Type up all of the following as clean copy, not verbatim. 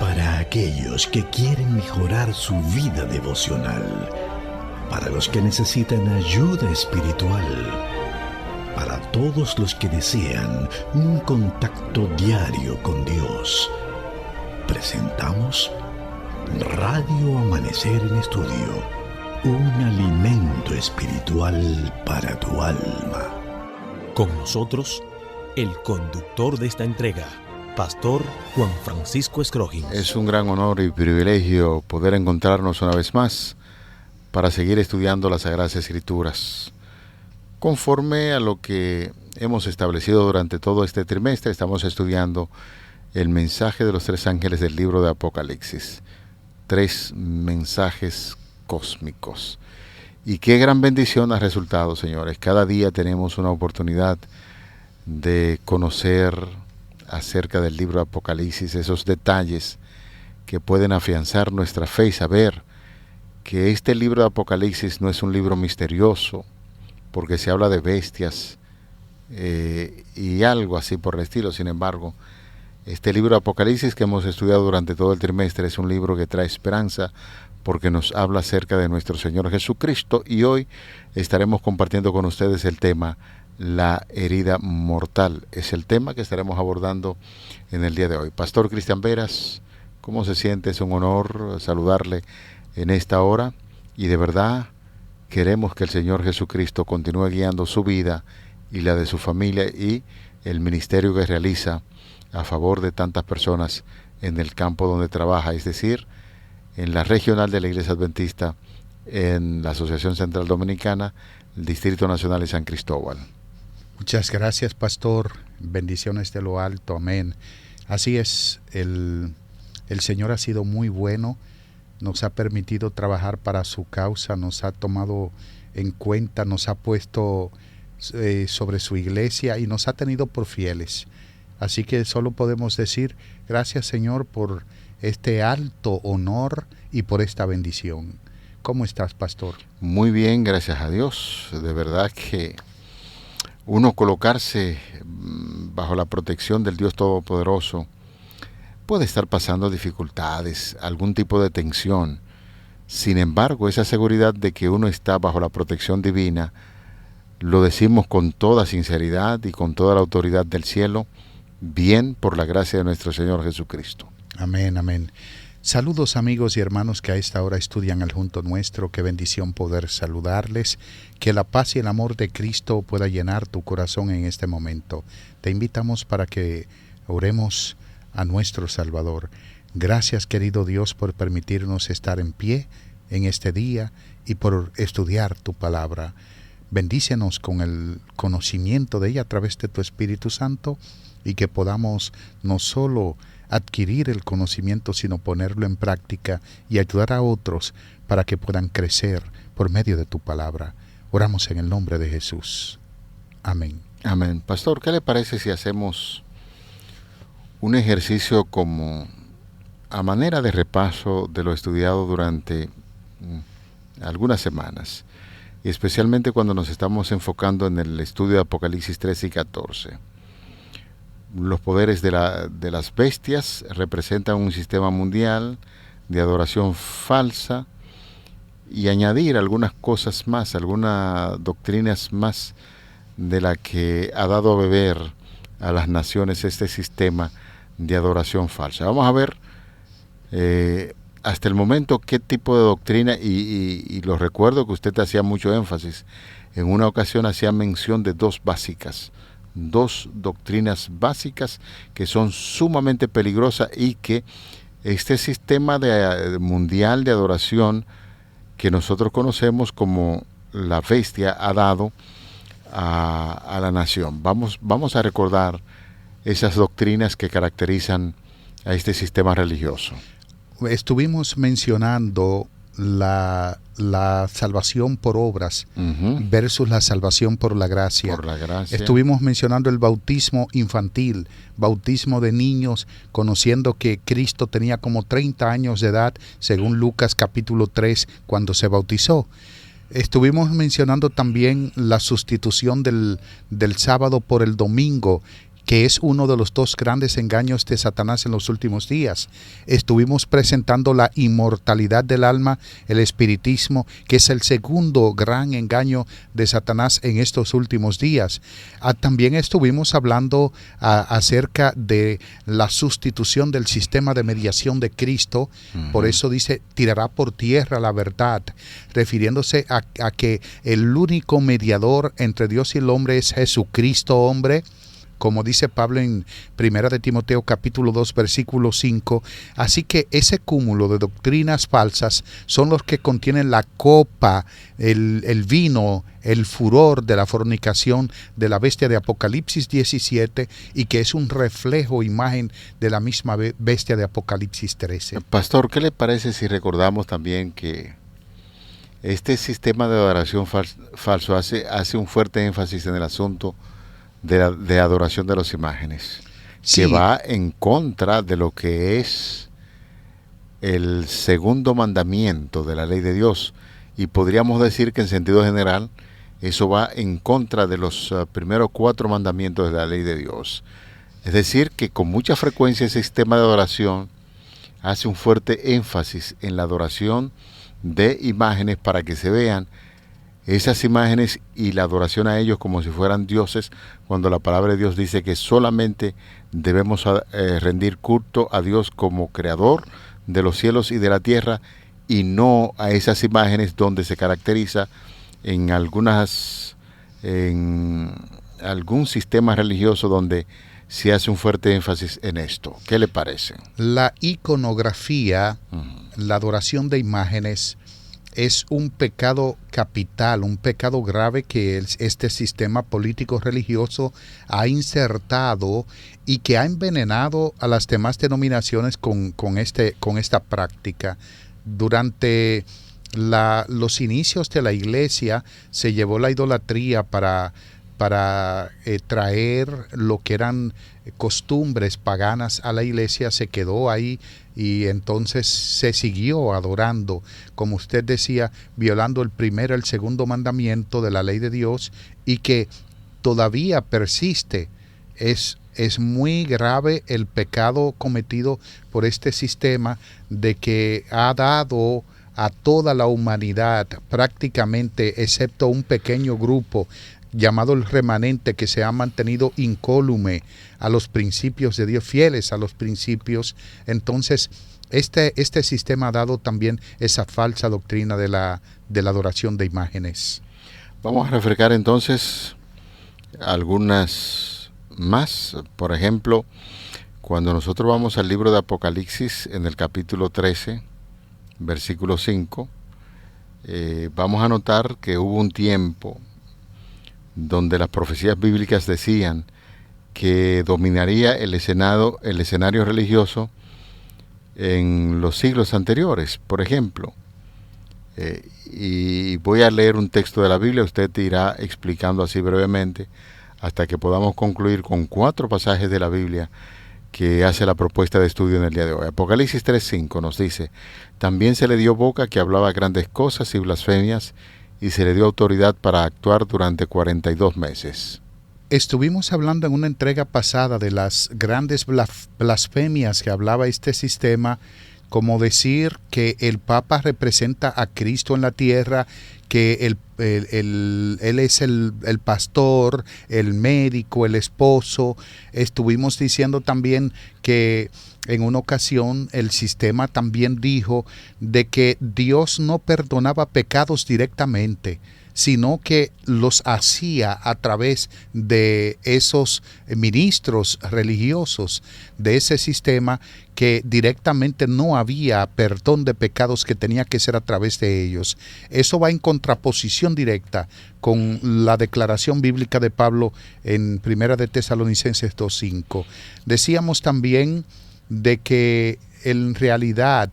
Para aquellos que quieren mejorar su vida devocional, para los que necesitan ayuda espiritual, para todos los que desean un contacto diario con Dios, presentamos Radio Amanecer en Estudio, un alimento espiritual para tu alma. Con nosotros, el conductor de esta entrega, Pastor Juan Francisco Scrogin. Es un gran honor y privilegio poder encontrarnos una vez más para seguir estudiando las Sagradas Escrituras. Conforme a lo que hemos establecido durante todo este trimestre, estamos estudiando el mensaje de los 3 ángeles del libro de Apocalipsis. 3 mensajes cósmicos. Y qué gran bendición ha resultado, señores. Cada día tenemos una oportunidad de conocer acerca del libro de Apocalipsis, esos detalles que pueden afianzar nuestra fe y saber que este libro de Apocalipsis no es un libro misterioso, porque se habla de bestias y algo así por el estilo. Sin embargo, este libro de Apocalipsis que hemos estudiado durante todo el trimestre es un libro que trae esperanza, porque nos habla acerca de nuestro Señor Jesucristo, y hoy estaremos compartiendo con ustedes el tema la herida mortal. Es el tema que estaremos abordando en el día de hoy. Pastor Cristian Veras, ¿cómo se siente? Es un honor saludarle en esta hora, y de verdad queremos que el Señor Jesucristo continúe guiando su vida y la de su familia y el ministerio que realiza a favor de tantas personas en el campo donde trabaja, es decir, en la regional de la Iglesia Adventista, en la Asociación Central Dominicana, el Distrito Nacional de San Cristóbal. Muchas gracias, pastor. Bendiciones de lo alto. Amén. Así es, el Señor ha sido muy bueno. Nos ha permitido trabajar para su causa, nos ha tomado en cuenta, nos ha puesto sobre su iglesia y nos ha tenido por fieles. Así que solo podemos decir, gracias, Señor, por este alto honor y por esta bendición. ¿Cómo estás, pastor? Muy bien, gracias a Dios. De verdad que uno colocarse bajo la protección del Dios Todopoderoso puede estar pasando dificultades, algún tipo de tensión. Sin embargo, esa seguridad de que uno está bajo la protección divina, lo decimos con toda sinceridad y con toda la autoridad del cielo, bien por la gracia de nuestro Señor Jesucristo. Amén, amén. Saludos, amigos y hermanos que a esta hora estudian al junto nuestro. Qué bendición poder saludarles. Que la paz y el amor de Cristo pueda llenar tu corazón en este momento. Te invitamos para que oremos a nuestro Salvador. Gracias, querido Dios, por permitirnos estar en pie en este día y por estudiar tu palabra. Bendícenos con el conocimiento de ella a través de tu Espíritu Santo, y que podamos no solo adquirir el conocimiento, sino ponerlo en práctica y ayudar a otros para que puedan crecer por medio de tu palabra. Oramos en el nombre de Jesús. Amén. Amén. Pastor, ¿qué le parece si hacemos un ejercicio como a manera de repaso de lo estudiado durante algunas semanas, y especialmente cuando nos estamos enfocando en el estudio de Apocalipsis 13 y 14? Los poderes de las bestias representan un sistema mundial de adoración falsa, y añadir algunas cosas más, algunas doctrinas más de la que ha dado a beber a las naciones este sistema de adoración falsa. Vamos a ver hasta el momento qué tipo de doctrina, y lo recuerdo que usted hacía mucho énfasis. En una ocasión hacía mención de 2 doctrinas básicas que son sumamente peligrosas, y que este sistema mundial de adoración que nosotros conocemos como la bestia ha dado a la nación. Vamos a recordar esas doctrinas que caracterizan a este sistema religioso. Estuvimos mencionando la salvación por obras versus la salvación por la gracia. Estuvimos mencionando el bautismo infantil, bautismo de niños, conociendo que Cristo tenía como 30 años de edad, según Lucas capítulo 3, cuando se bautizó. Estuvimos mencionando también la sustitución del sábado por el domingo, que es uno de los dos grandes engaños de Satanás en los últimos días. Estuvimos presentando la inmortalidad del alma, el espiritismo, que es el segundo gran engaño de Satanás en estos últimos días. También estuvimos hablando acerca de la sustitución del sistema de mediación de Cristo. Por eso dice, tirará por tierra la verdad, refiriéndose a que el único mediador entre Dios y el hombre es Jesucristo hombre, como dice Pablo en 1 de Timoteo capítulo 2 versículo 5. Así que ese cúmulo de doctrinas falsas son los que contienen la copa, el vino, el furor de la fornicación de la bestia de Apocalipsis 17, y que es un reflejo, imagen de la misma bestia de Apocalipsis 13. Pastor, ¿qué le parece si recordamos también que este sistema de adoración falso hace un fuerte énfasis en el asunto de adoración de las imágenes, sí, que va en contra de lo que es el segundo mandamiento de la ley de Dios, y podríamos decir que en sentido general eso va en contra de los primeros 4 mandamientos de la ley de Dios. Es decir, que con mucha frecuencia ese sistema de adoración hace un fuerte énfasis en la adoración de imágenes para que se vean esas imágenes y la adoración a ellos como si fueran dioses, cuando la palabra de Dios dice que solamente debemos rendir culto a Dios como creador de los cielos y de la tierra, y no a esas imágenes donde se caracteriza en algún sistema religioso donde se hace un fuerte énfasis en esto. ¿Qué le parece? La iconografía, la adoración de imágenes, es un pecado capital, un pecado grave que este sistema político religioso ha insertado y que ha envenenado a las demás denominaciones con esta práctica. Durante los inicios de la iglesia se llevó la idolatría para traer lo que eran costumbres paganas a la iglesia, se quedó ahí y entonces se siguió adorando, como usted decía, violando el primero y el segundo mandamiento de la ley de Dios, y que todavía persiste. Es muy grave el pecado cometido por este sistema, de que ha dado a toda la humanidad, prácticamente, excepto un pequeño grupo llamado el remanente, que se ha mantenido incólume a los principios de Dios, fieles a los principios. Entonces, este sistema ha dado también esa falsa doctrina de la adoración de imágenes. Vamos a refrescar entonces algunas más. Por ejemplo, cuando nosotros vamos al libro de Apocalipsis, en el capítulo 13, versículo 5, vamos a notar que hubo un tiempo donde las profecías bíblicas decían que dominaría el escenario religioso en los siglos anteriores. Por ejemplo, y voy a leer un texto de la Biblia, usted irá explicando así brevemente hasta que podamos concluir con 4 pasajes de la Biblia que hace la propuesta de estudio en el día de hoy. Apocalipsis 3:5 nos dice: también se le dio boca que hablaba grandes cosas y blasfemias, y se le dio autoridad para actuar durante 42 meses. Estuvimos hablando en una entrega pasada de las grandes blasfemias que hablaba este sistema, como decir que el Papa representa a Cristo en la tierra, que él es el pastor, el médico, el esposo. Estuvimos diciendo también que en una ocasión el sistema también dijo de que Dios no perdonaba pecados directamente, sino que los hacía a través de esos ministros religiosos de ese sistema, que directamente no había perdón de pecados, que tenía que ser a través de ellos. Eso va en contraposición directa con la declaración bíblica de Pablo en 1 de Tesalonicenses 2:5. Decíamos también de que en realidad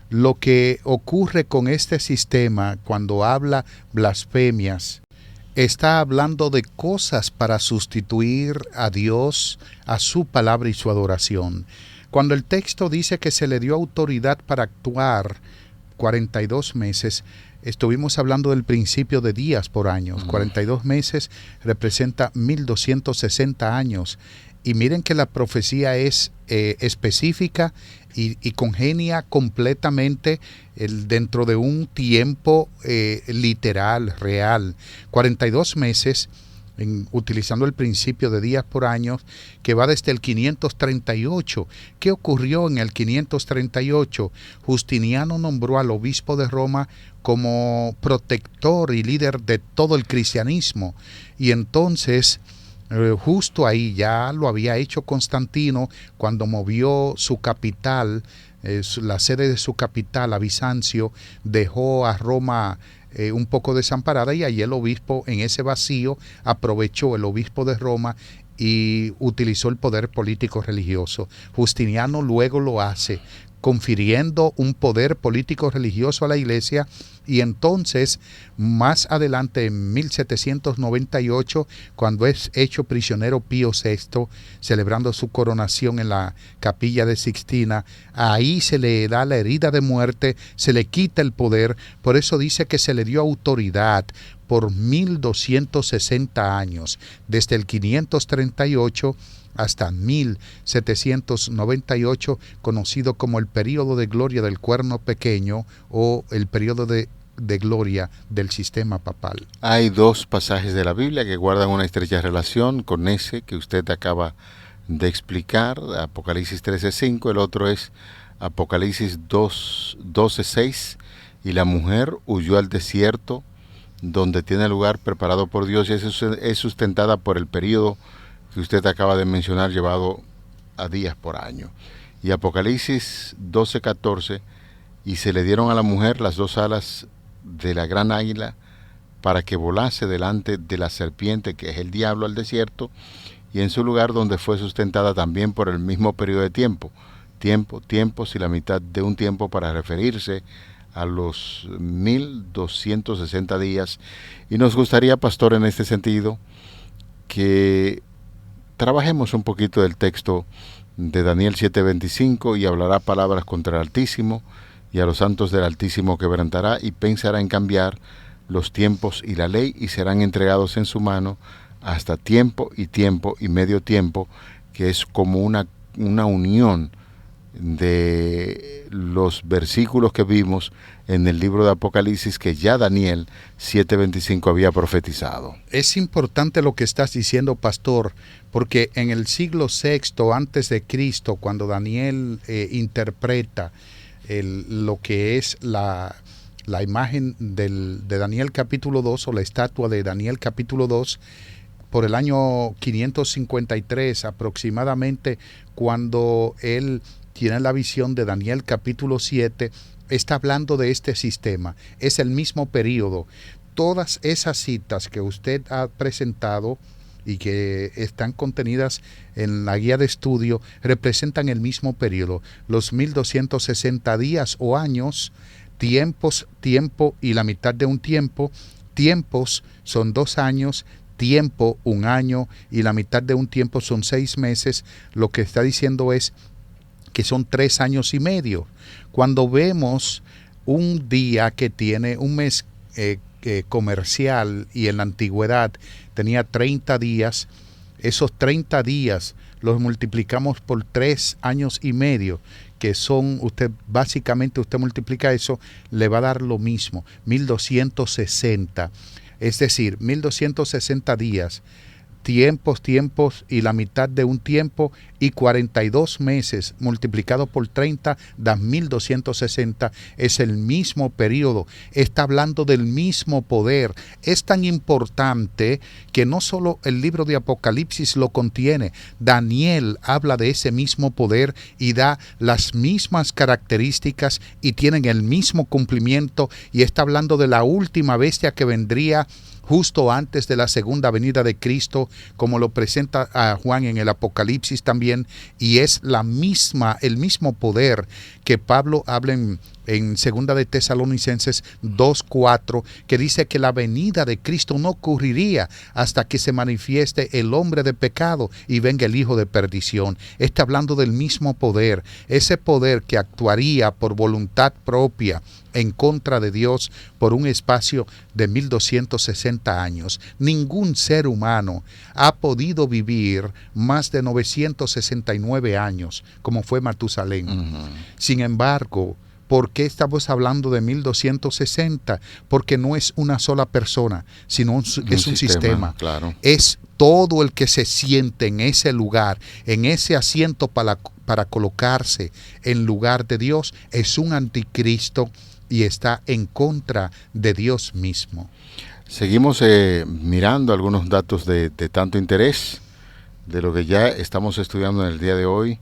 lo que ocurre con este sistema cuando habla blasfemias, está hablando de cosas para sustituir a Dios, a su palabra y su adoración. Cuando el texto dice que se le dio autoridad para actuar 42 meses, estuvimos hablando del principio de días por años. 42 meses representa 1260 años. Y miren que la profecía es específica y congenia completamente dentro de un tiempo literal, real. 42 meses, utilizando el principio de días por año, que va desde el 538. ¿Qué ocurrió en el 538? Justiniano nombró al obispo de Roma como protector y líder de todo el cristianismo. Y entonces, justo ahí ya lo había hecho Constantino cuando movió su capital, la sede de su capital a Bizancio, dejó a Roma un poco desamparada, y allí el obispo, en ese vacío, aprovechó el obispo de Roma y utilizó el poder político religioso. Justiniano luego lo hace, confiriendo un poder político religioso a la iglesia, y entonces más adelante en 1798, cuando es hecho prisionero Pío VI, celebrando su coronación en la capilla de Sixtina, ahí se le da la herida de muerte, se le quita el poder. Por eso dice que se le dio autoridad por 1260 años, desde el 538 hasta 1798, conocido como el período de gloria del Cuerno Pequeño, o el período de gloria del sistema papal. Hay dos pasajes de la Biblia que guardan una estrecha relación con ese que usted acaba de explicar, Apocalipsis 13:5, el otro es Apocalipsis 12:6, y la mujer huyó al desierto, donde tiene lugar preparado por Dios, y es sustentada por el período que usted acaba de mencionar, llevado a días por año. Y Apocalipsis 12:14, y se le dieron a la mujer las dos alas de la gran águila, para que volase delante de la serpiente, que es el diablo, al desierto, y en su lugar donde fue sustentada también por el mismo periodo de tiempos y la mitad de un tiempo, para referirse a los 1260 días. Y nos gustaría, pastor, en este sentido, que trabajemos un poquito del texto de Daniel 7:25, y hablará palabras contra el Altísimo, y a los santos del Altísimo quebrantará, y pensará en cambiar los tiempos y la ley, y serán entregados en su mano hasta tiempo y medio tiempo, que es como una unión de los versículos que vimos en el libro de Apocalipsis, que ya Daniel 7:25 había profetizado. Es importante lo que estás diciendo, pastor, porque en el siglo VI antes de Cristo, cuando Daniel interpreta lo que es la imagen de Daniel capítulo 2, o la estatua de Daniel capítulo 2, por el año 553 aproximadamente, cuando él tiene la visión de Daniel capítulo 7, está hablando de este sistema. Es el mismo periodo. Todas esas citas que usted ha presentado y que están contenidas en la guía de estudio representan el mismo periodo, los 1260 días o años. Tiempos, tiempo y la mitad de un tiempo. Tiempos son 2 años, tiempo 1 año, y la mitad de un tiempo son 6 meses. Lo que está diciendo es que son 3 años y medio. Cuando vemos un día que tiene un mes comercial, y en la antigüedad tenía 30 días, esos 30 días los multiplicamos por 3 años y medio, que son, usted multiplica eso, le va a dar lo mismo, 1260. Es decir, 1260 días, tiempos y la mitad de un tiempo, y 42 meses multiplicado por 30 da 1260. Es el mismo periodo, está hablando del mismo poder. Es tan importante que no solo el libro de Apocalipsis lo contiene, Daniel habla de ese mismo poder y da las mismas características y tienen el mismo cumplimiento, y está hablando de la última bestia que vendría justo antes de la segunda venida de Cristo, como lo presenta a Juan en el Apocalipsis también, y es el mismo poder que Pablo habla en en 2 de Tesalonicenses 2:4, que dice que la venida de Cristo no ocurriría hasta que se manifieste el hombre de pecado y venga el hijo de perdición. Está hablando del mismo poder, ese poder que actuaría por voluntad propia en contra de Dios por un espacio de 1260 años. Ningún ser humano ha podido vivir más de 969 años, como fue Matusalén. Sin embargo, ¿por qué estamos hablando de 1260? Porque no es una sola persona, sino es un sistema. Claro. Es todo el que se siente en ese lugar, en ese asiento para colocarse en lugar de Dios, es un anticristo y está en contra de Dios mismo. Seguimos mirando algunos datos de tanto interés de lo que ya estamos estudiando en el día de hoy.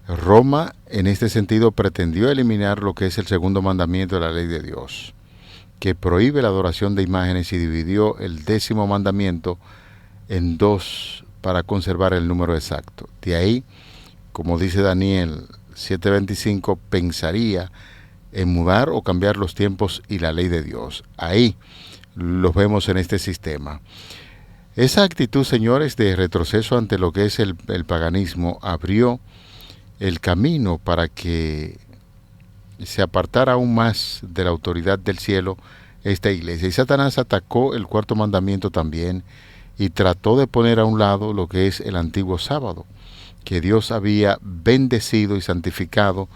Roma, en este sentido, pretendió eliminar lo que es el segundo mandamiento de la ley de Dios, que prohíbe la adoración de imágenes, y dividió el 10º mandamiento en 2 para conservar el número exacto. De ahí, como dice Daniel 7:25, pensaría en mudar o cambiar los tiempos y la ley de Dios. Ahí los vemos en este sistema. Esa actitud, señores, de retroceso ante lo que es el paganismo, abrió el camino para que se apartara aún más de la autoridad del cielo esta iglesia. Y Satanás atacó el 4º mandamiento también y trató de poner a un lado lo que es el antiguo sábado, que Dios había bendecido y santificado,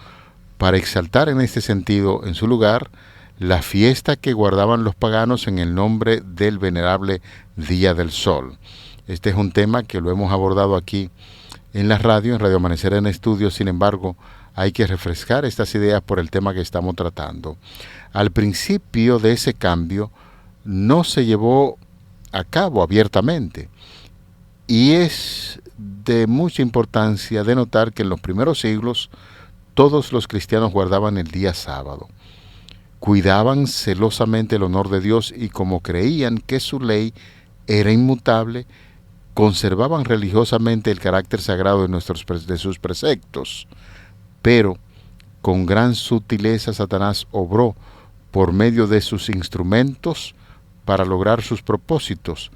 para exaltar en este sentido en su lugar la fiesta que guardaban los paganos en el nombre del venerable Día del Sol. Este es un tema que lo hemos abordado aquí en la radio, en Radio Amanecer en Estudio. Sin embargo, hay que refrescar estas ideas por el tema que estamos tratando. Al principio de ese cambio no se llevó a cabo abiertamente, y es de mucha importancia de notar que en los primeros siglos todos los cristianos guardaban el día sábado, cuidaban celosamente el honor de Dios, y como creían que su ley era inmutable, conservaban religiosamente el carácter sagrado de sus preceptos. Pero con gran sutileza Satanás obró por medio de sus instrumentos para lograr sus propósitos,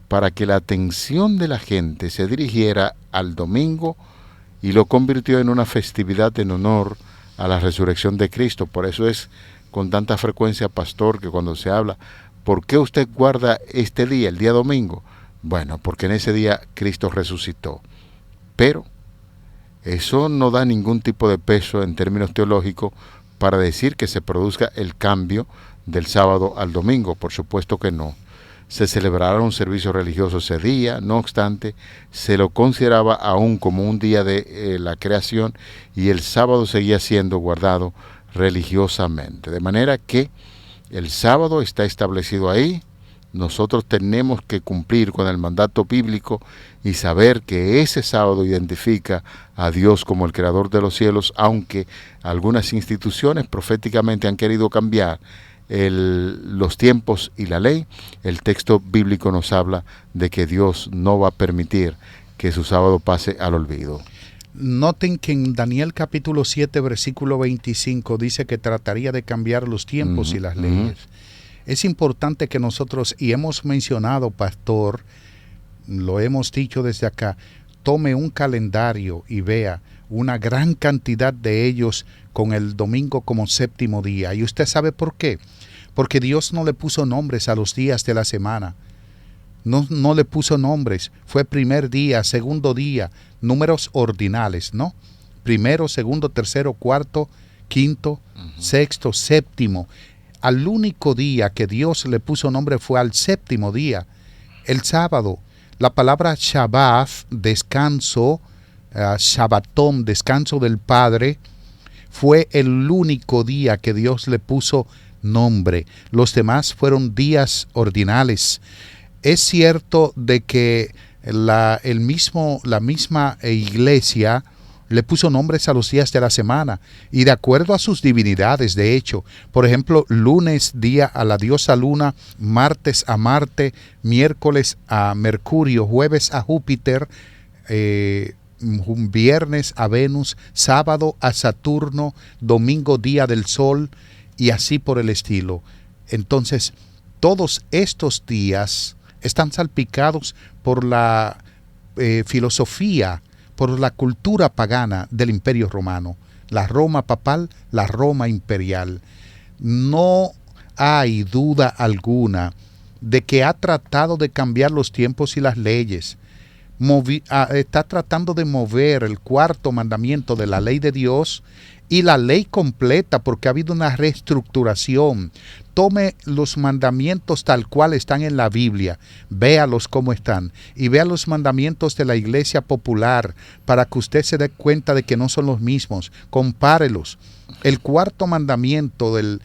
para que la atención de la gente se dirigiera al domingo, y lo convirtió en una festividad en honor a la resurrección de Cristo. Por eso es con tanta frecuencia, pastor, que cuando se habla, ¿por qué usted guarda este día, el día domingo? Bueno, porque en ese día Cristo resucitó. Pero eso no da ningún tipo de peso en términos teológicos para decir que se produzca el cambio del sábado al domingo. Por supuesto que no. Se celebraron servicios religiosos ese día, no obstante, se lo consideraba aún como un día de la creación, y el sábado seguía siendo guardado religiosamente. De manera que el sábado está establecido ahí. Nosotros tenemos que cumplir con el mandato bíblico y saber que ese sábado identifica a Dios como el creador de los cielos, aunque algunas instituciones proféticamente han querido cambiar los tiempos y la ley. El texto bíblico nos habla de que Dios no va a permitir que su sábado pase al olvido. Noten que en Daniel capítulo 7, versículo 25 dice que trataría de cambiar los tiempos y las leyes. Es importante que nosotros, y hemos mencionado, pastor, lo hemos dicho desde acá, tome un calendario y vea una gran cantidad de ellos con el domingo como 7º día. ¿Y usted sabe por qué? Porque Dios no le puso nombres a los días de la semana. No le puso nombres. Fue primer día, segundo día, números ordinales, ¿no? Primero, segundo, tercero, cuarto, quinto, sexto, 7º. Al único día que Dios le puso nombre fue al 7º día, el sábado. La palabra Shabbat, descanso, Shabbatón, descanso del Padre, fue el único día que Dios le puso nombre. Los demás fueron días ordinales. Es cierto de que la misma iglesia le puso nombres a los días de la semana, y de acuerdo a sus divinidades, de hecho. Por ejemplo, lunes, día a la diosa Luna; martes a Marte; miércoles a Mercurio; jueves a Júpiter; viernes a Venus; sábado a Saturno; domingo día del Sol; y así por el estilo. Entonces, todos estos días están salpicados por la filosofía, por la cultura pagana del Imperio Romano, la Roma papal, la Roma imperial. No hay duda alguna de que ha tratado de cambiar los tiempos y las leyes. Está tratando de mover el cuarto mandamiento de la ley de Dios y la ley completa, porque ha habido una reestructuración. Tome los mandamientos tal cual están en la Biblia, véalos como están, y vea los mandamientos de la iglesia popular para que usted se dé cuenta de que no son los mismos. Compárelos. El cuarto mandamiento del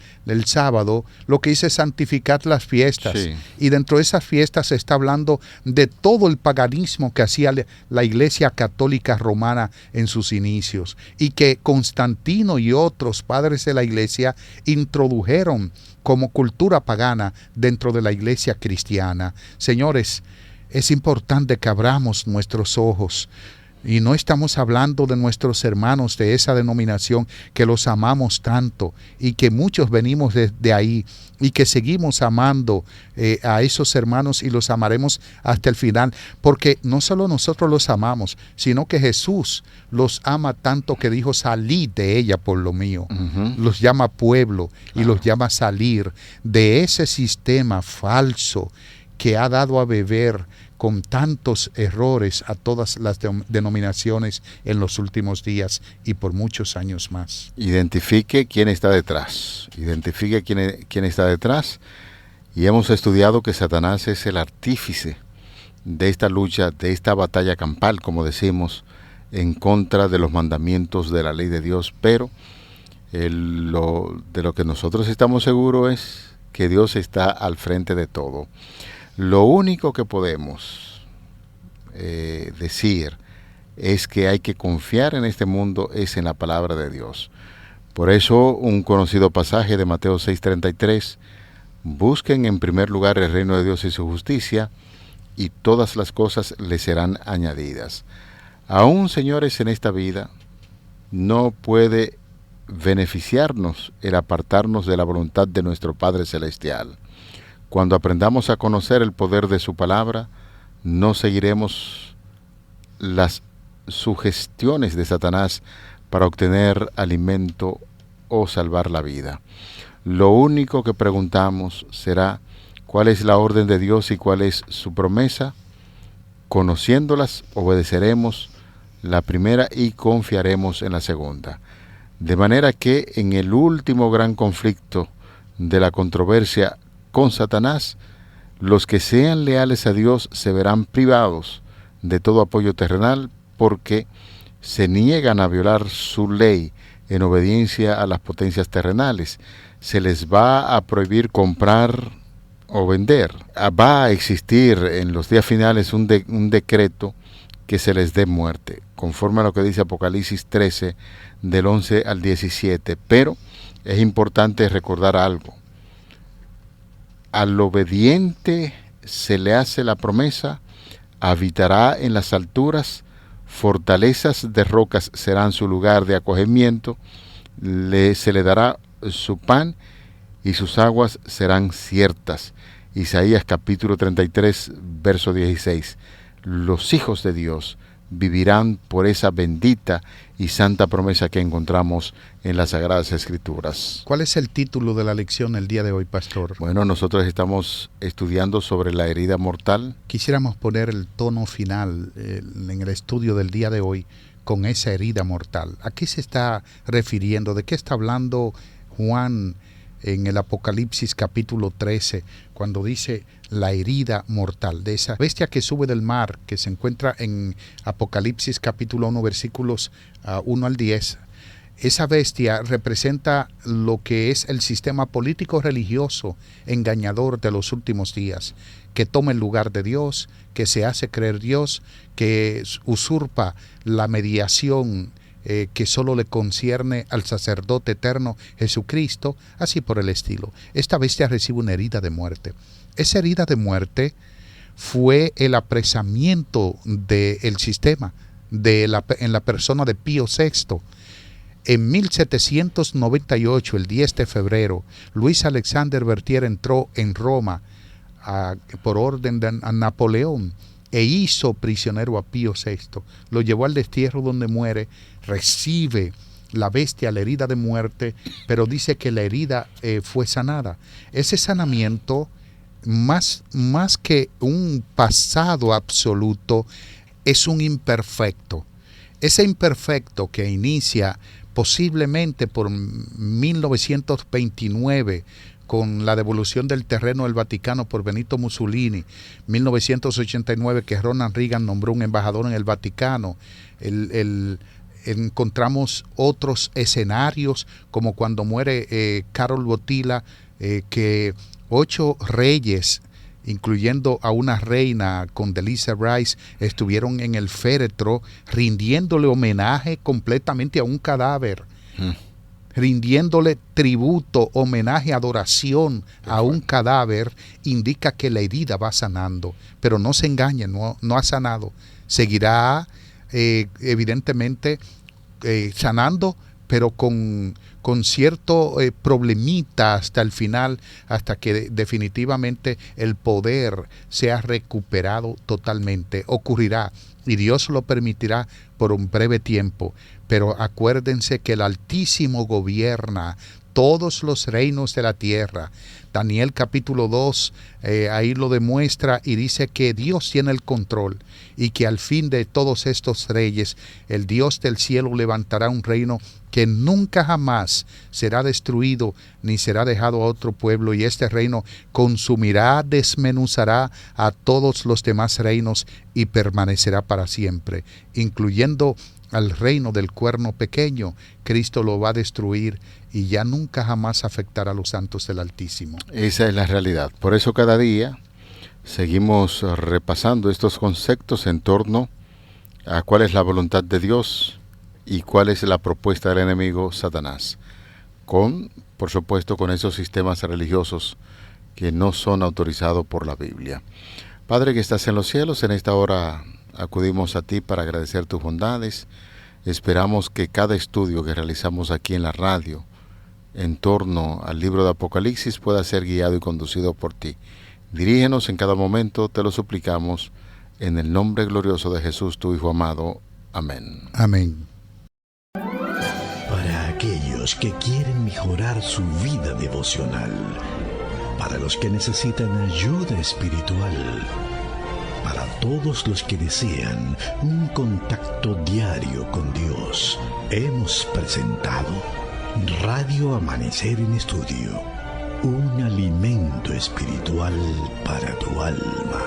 sábado lo que dice es santificar las fiestas. Sí. Y dentro de esas fiestas se está hablando de todo el paganismo que hacía la Iglesia Católica Romana en sus inicios, y que Constantino y otros padres de la Iglesia introdujeron como cultura pagana dentro de la Iglesia cristiana. Señores, es importante que abramos nuestros ojos. Y no estamos hablando de nuestros hermanos de esa denominación que los amamos tanto y que muchos venimos de ahí y que seguimos amando a esos hermanos y los amaremos hasta el final, porque no solo nosotros los amamos, sino que Jesús los ama tanto que dijo: salid de ella por lo mío. Los llama pueblo y los llama a salir de ese sistema falso que ha dado a beber con tantos errores a todas las denominaciones en los últimos días y por muchos años más. Identifique quién está detrás. Identifique quién está detrás. Y hemos estudiado que Satanás es el artífice de esta lucha, de esta batalla campal, como decimos, en contra de los mandamientos de la ley de Dios. Pero de lo que nosotros estamos seguros es que Dios está al frente de todo. Lo único que podemos decir es que hay que confiar en este mundo es en la palabra de Dios. Por eso un conocido pasaje de Mateo 6:33: busquen en primer lugar el reino de Dios y su justicia, y todas las cosas les serán añadidas. Aún, señores, en esta vida no puede beneficiarnos el apartarnos de la voluntad de nuestro Padre Celestial. Cuando aprendamos a conocer el poder de su palabra, no seguiremos las sugestiones de Satanás para obtener alimento o salvar la vida. Lo único que preguntamos será: ¿cuál es la orden de Dios y cuál es su promesa? Conociéndolas, obedeceremos la primera y confiaremos en la segunda. De manera que en el último gran conflicto de la controversia con Satanás, los que sean leales a Dios se verán privados de todo apoyo terrenal, porque se niegan a violar su ley en obediencia a las potencias terrenales. Se les va a prohibir comprar o vender. Va a existir en los días finales un decreto que se les dé muerte, conforme a lo que dice Apocalipsis 13, del 11 al 17. Pero es importante recordar algo. Al obediente se le hace la promesa: habitará en las alturas, fortalezas de rocas serán su lugar de acogimiento, se le dará su pan y sus aguas serán ciertas. Isaías capítulo 33, verso 16. Los hijos de Dios vivirán por esa bendita y santa promesa que encontramos en las Sagradas Escrituras. ¿Cuál es el título de la lección el día de hoy, pastor? Bueno, nosotros estamos estudiando sobre la herida mortal. Quisiéramos poner el tono final en el estudio del día de hoy con esa herida mortal. ¿A qué se está refiriendo? ¿De qué está hablando Juan en el Apocalipsis capítulo 13, cuando dice la herida mortal, de esa bestia que sube del mar, que se encuentra en Apocalipsis capítulo 1, versículos 1 al 10? Esa bestia representa lo que es el sistema político religioso engañador de los últimos días, que toma el lugar de Dios, que se hace creer Dios, que usurpa la mediación que solo le concierne al sacerdote eterno Jesucristo, así por el estilo. Esta bestia recibe una herida de muerte. Esa herida de muerte fue el apresamiento del sistema en la persona de Pío VI. En 1798, el 10 de febrero, Luis Alexander Berthier entró en Roma por orden de Napoleón e hizo prisionero a Pío VI. Lo llevó al destierro donde muere, recibe la bestia, la herida de muerte, pero dice que la herida fue sanada. Ese sanamiento, más que un pasado absoluto, es un imperfecto. Ese imperfecto que inicia posiblemente por 1929, con la devolución del terreno del Vaticano por Benito Mussolini, 1989, que Ronald Reagan nombró un embajador en el Vaticano. Encontramos otros escenarios, como cuando muere Karol Wojtyła, que 8 reyes, incluyendo a una reina, Condoleezza Rice, estuvieron en el féretro rindiéndole homenaje completamente a un cadáver, rindiéndole tributo, homenaje, adoración a un cadáver. Indica que la herida va sanando, pero no se engañen, no ha sanado. Seguirá evidentemente sanando, pero con cierto problemita hasta el final, hasta que definitivamente el poder sea recuperado totalmente. Ocurrirá, y Dios lo permitirá por un breve tiempo, pero acuérdense que el Altísimo gobierna todos los reinos de la tierra. Daniel capítulo 2 ahí lo demuestra y dice que Dios tiene el control y que al fin de todos estos reyes el Dios del cielo levantará un reino que nunca jamás será destruido ni será dejado a otro pueblo, y este reino consumirá, desmenuzará a todos los demás reinos y permanecerá para siempre, incluyendo al reino del cuerno pequeño. Cristo lo va a destruir y ya nunca jamás afectará a los santos del Altísimo. Esa es la realidad. Por eso cada día seguimos repasando estos conceptos en torno a cuál es la voluntad de Dios y cuál es la propuesta del enemigo Satanás, por supuesto, con esos sistemas religiosos que no son autorizados por la Biblia. Padre que estás en los cielos, en esta hora acudimos a ti para agradecer tus bondades. Esperamos que cada estudio que realizamos aquí en la radio en torno al libro de Apocalipsis pueda ser guiado y conducido por ti. Dirígenos en cada momento, te lo suplicamos, en el nombre glorioso de Jesús, tu Hijo amado. Amén. Amén. Para aquellos que quieren mejorar su vida devocional, para los que necesitan ayuda espiritual, para todos los que desean un contacto diario con Dios, hemos presentado Radio Amanecer en Estudio, un alimento espiritual para tu alma.